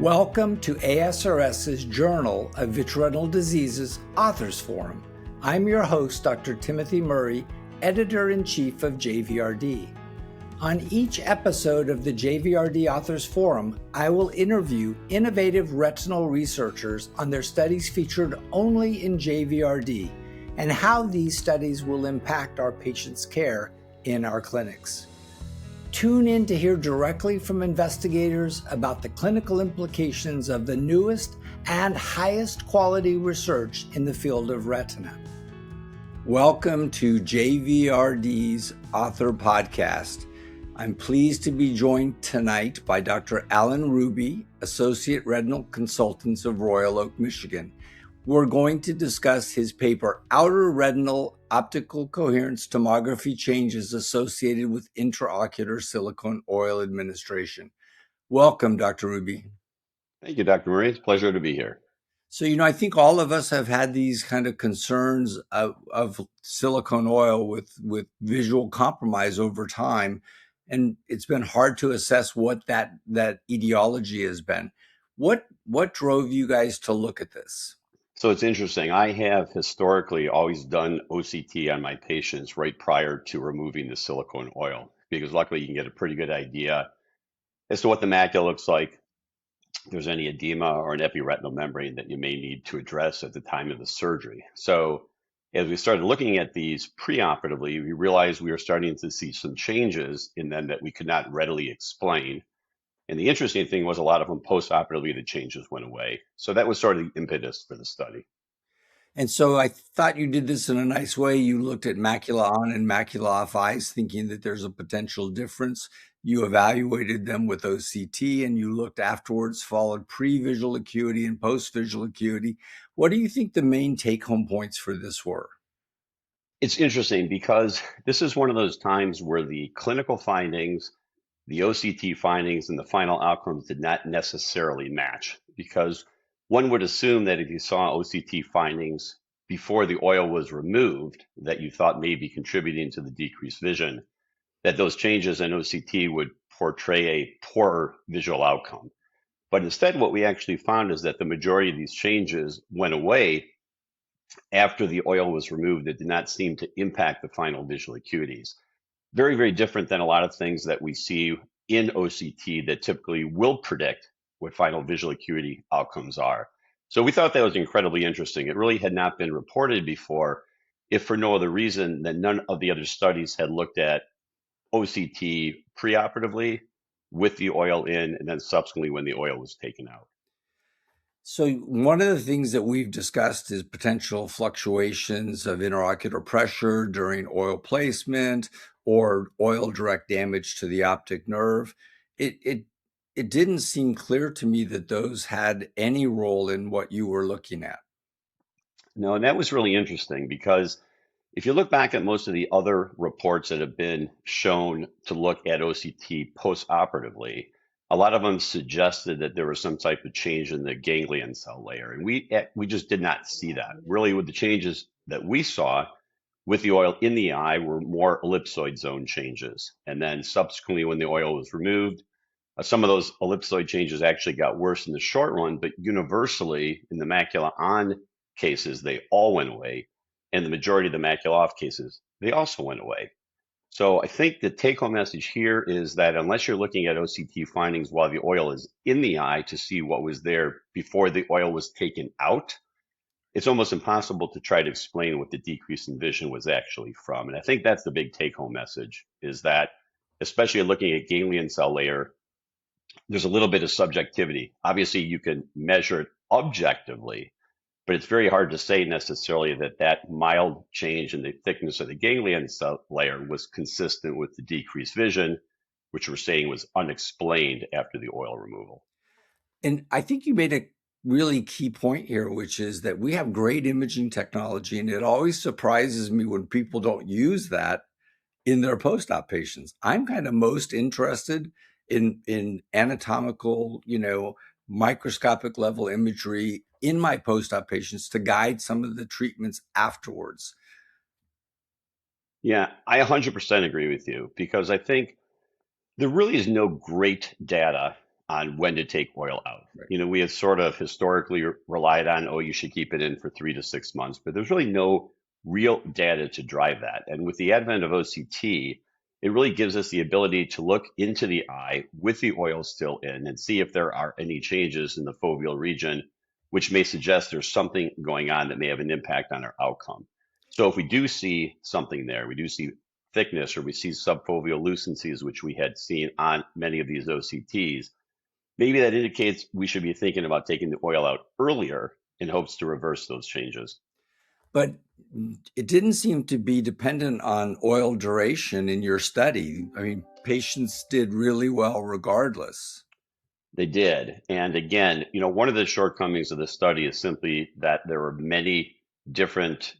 Welcome to ASRS's Journal of VitreoRetinal Diseases Authors Forum. I'm your host, Dr. Timothy Murray, Editor-in-Chief of JVRD. On each episode of the JVRD Authors Forum, I will interview innovative retinal researchers on their studies featured only in JVRD and how these studies will impact our patients' care in our clinics. Tune in to hear directly from investigators about the clinical implications of the newest and highest quality research in the field of retina. Welcome to JVRD's Author Podcast. I'm pleased to be joined tonight by Dr. Alan Ruby, Associate Retinal Consultant of Royal Oak, Michigan. We're going to discuss his paper, Outer Retinal Optical Coherence Tomography Changes Associated with Intraocular Silicone Oil Administration. Welcome, Dr. Ruby. Thank you, Dr. Murray. It's a pleasure to be here. So, I think all of us have had these kind of concerns of silicone oil with visual compromise over time, and it's been hard to assess what that etiology has been. What drove you guys to look at this? So it's interesting. I have historically always done OCT on my patients right prior to removing the silicone oil, because luckily you can get a pretty good idea as to what the macula looks like, if there's any edema or an epiretinal membrane that you may need to address at the time of the surgery. So as we started looking at these preoperatively, we realized we were starting to see some changes in them that we could not readily explain. And the interesting thing was a lot of them postoperatively, the changes went away. So that was sort of the impetus for the study. And so I thought you did this in a nice way. You looked at macula-on and macula-off eyes, thinking that there's a potential difference. You evaluated them with OCT, and you looked afterwards, followed pre-visual acuity and post-visual acuity. What do you think the main take-home points for this were? It's interesting because this is one of those times where the clinical findings, the OCT findings, and the final outcomes did not necessarily match, because one would assume that if you saw OCT findings before the oil was removed that you thought may be contributing to the decreased vision, that those changes in OCT would portray a poorer visual outcome. But instead, what we actually found is that the majority of these changes went away after the oil was removed. It did not seem to impact the final visual acuities. Very, very different than a lot of things that we see in OCT that typically will predict what final visual acuity outcomes are. So we thought that was incredibly interesting. It really had not been reported before, if for no other reason than none of the other studies had looked at OCT preoperatively with the oil in, and then subsequently when the oil was taken out. So one of the things that we've discussed is potential fluctuations of intraocular pressure during oil placement or oil direct damage to the optic nerve. It didn't seem clear to me that those had any role in what you were looking at. No, and that was really interesting because if you look back at most of the other reports that have been shown to look at OCT postoperatively, a lot of them suggested that there was some type of change in the ganglion cell layer. And we just did not see that. Really, with the changes that we saw with the oil in the eye were more ellipsoid zone changes. And then subsequently, when the oil was removed, some of those ellipsoid changes actually got worse in the short run, but universally in the macula-on cases, they all went away. And the majority of the macula-off cases, they also went away. So I think the take-home message here is that unless you're looking at OCT findings while the oil is in the eye to see what was there before the oil was taken out, it's almost impossible to try to explain what the decrease in vision was actually from. And I think that's the big take-home message, is that especially looking at ganglion cell layer, there's a little bit of subjectivity. Obviously, you can measure it objectively, but it's very hard to say necessarily that mild change in the thickness of the ganglion cell layer was consistent with the decreased vision, which we're saying was unexplained after the oil removal. And I think you made a really key point here, which is that we have great imaging technology, and it always surprises me when people don't use that in their post-op patients. I'm kind of most interested in anatomical, microscopic level imagery in my post-op patients to guide some of the treatments afterwards. Yeah, I 100% agree with you, because I think there really is no great data on when to take oil out. Right. We have sort of historically relied on, oh, you should keep it in for 3 to 6 months, but there's really no real data to drive that. And with the advent of OCT, it really gives us the ability to look into the eye with the oil still in and see if there are any changes in the foveal region, which may suggest there's something going on that may have an impact on our outcome. So if we do see something there, we do see thickness or we see subfoveal lucencies, which we had seen on many of these OCTs, maybe that indicates we should be thinking about taking the oil out earlier in hopes to reverse those changes. But it didn't seem to be dependent on oil duration in your study. I mean, patients did really well regardless. They did. And again, one of the shortcomings of this study is simply that there were many different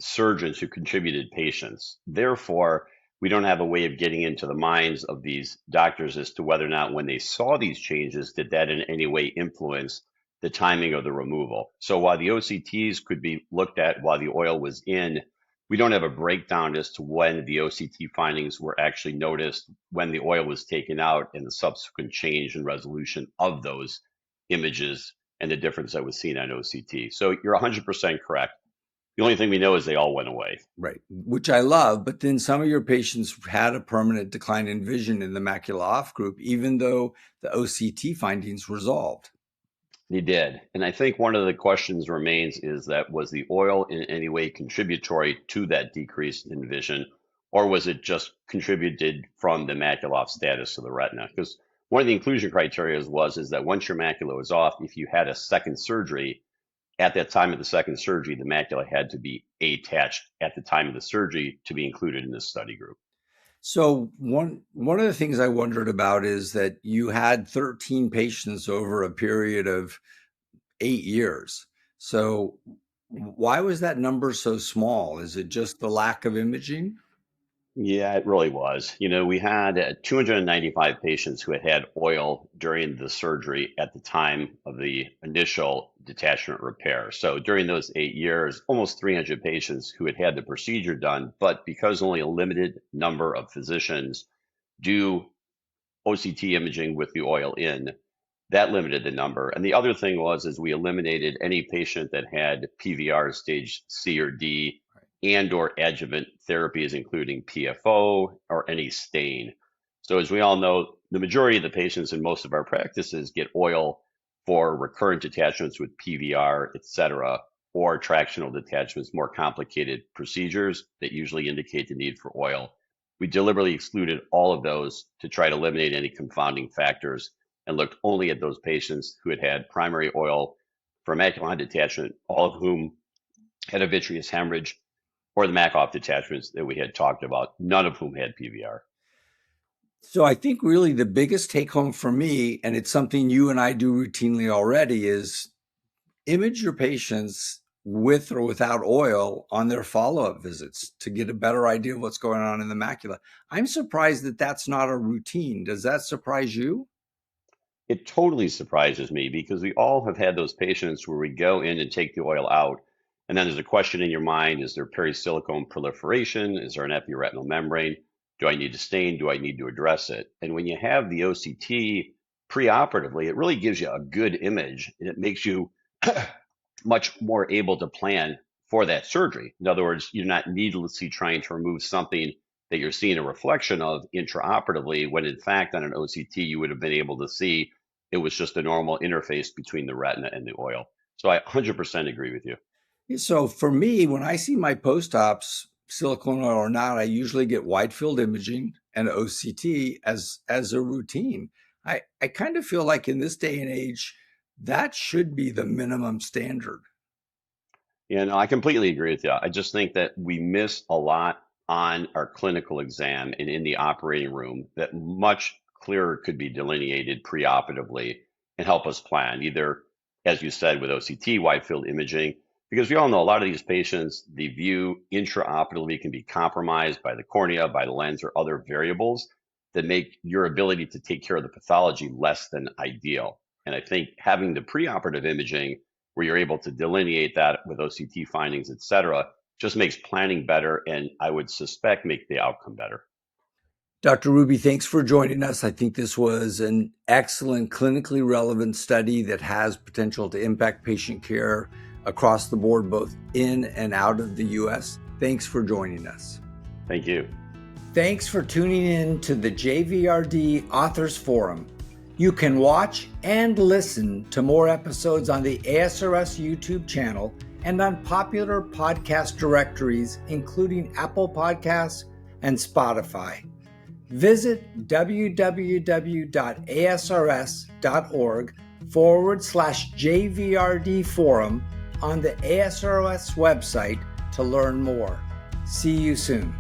surgeons who contributed patients. Therefore, we don't have a way of getting into the minds of these doctors as to whether or not when they saw these changes, did that in any way influence the timing of the removal. So while the OCTs could be looked at while the oil was in, we don't have a breakdown as to when the OCT findings were actually noticed, when the oil was taken out, and the subsequent change in resolution of those images and the difference that was seen on OCT. So you're 100% correct. The only thing we know is they all went away. Right, which I love, but then some of your patients had a permanent decline in vision in the macula-off group, even though the OCT findings resolved. They did. And I think one of the questions remains is that was the oil in any way contributory to that decrease in vision, or was it just contributed from the macula-off status of the retina? Because one of the inclusion criteria is that once your macula was off, if you had a second surgery, at that time of the second surgery, the macula had to be attached at the time of the surgery to be included in this study group. So one of the things I wondered about is that you had 13 patients over a period of 8 years. So why was that number so small? Is it just the lack of imaging? Yeah, it really was. We had 295 patients who had had oil during the surgery at the time of the initial detachment repair. So during those 8 years, almost 300 patients who had had the procedure done, but because only a limited number of physicians do OCT imaging with the oil in, that limited the number. And the other thing is we eliminated any patient that had PVR stage C or D and or adjuvant therapies, including PFO or any stain. So as we all know, the majority of the patients in most of our practices get oil for recurrent detachments with PVR, et cetera, or tractional detachments, more complicated procedures that usually indicate the need for oil. We deliberately excluded all of those to try to eliminate any confounding factors and looked only at those patients who had had primary oil for macula-on detachment, all of whom had a vitreous hemorrhage, or the macula-off detachments that we had talked about, none of whom had PVR. So I think really the biggest take home for me, and it's something you and I do routinely already, is image your patients with or without oil on their follow-up visits to get a better idea of what's going on in the macula. I'm surprised that that's not a routine. Does that surprise you? It totally surprises me because we all have had those patients where we go in and take the oil out, and then there's a question in your mind, is there perisilicone proliferation? Is there an epiretinal membrane? Do I need to stain? Do I need to address it? And when you have the OCT preoperatively, it really gives you a good image, and it makes you much more able to plan for that surgery. In other words, you're not needlessly trying to remove something that you're seeing a reflection of intraoperatively, when in fact on an OCT you would have been able to see it was just a normal interface between the retina and the oil. So I 100% agree with you. So for me, when I see my post-ops, silicone oil or not, I usually get wide field imaging and OCT as a routine. I kind of feel like in this day and age, that should be the minimum standard. I completely agree with you. I just think that we miss a lot on our clinical exam and in the operating room that much clearer could be delineated preoperatively and help us plan, either, as you said, with OCT, wide field imaging, because we all know a lot of these patients, the view intraoperatively can be compromised by the cornea, by the lens, or other variables that make your ability to take care of the pathology less than ideal. And I think having the preoperative imaging where you're able to delineate that with OCT findings, et cetera, just makes planning better, and I would suspect make the outcome better. Dr. Ruby, thanks for joining us. I think this was an excellent clinically relevant study that has potential to impact patient care across the board, both in and out of the U.S. Thanks for joining us. Thank you. Thanks for tuning in to the JVRD Authors Forum. You can watch and listen to more episodes on the ASRS YouTube channel and on popular podcast directories, including Apple Podcasts and Spotify. Visit www.asrs.org/JVRD forum on the ASRS website to learn more. See you soon.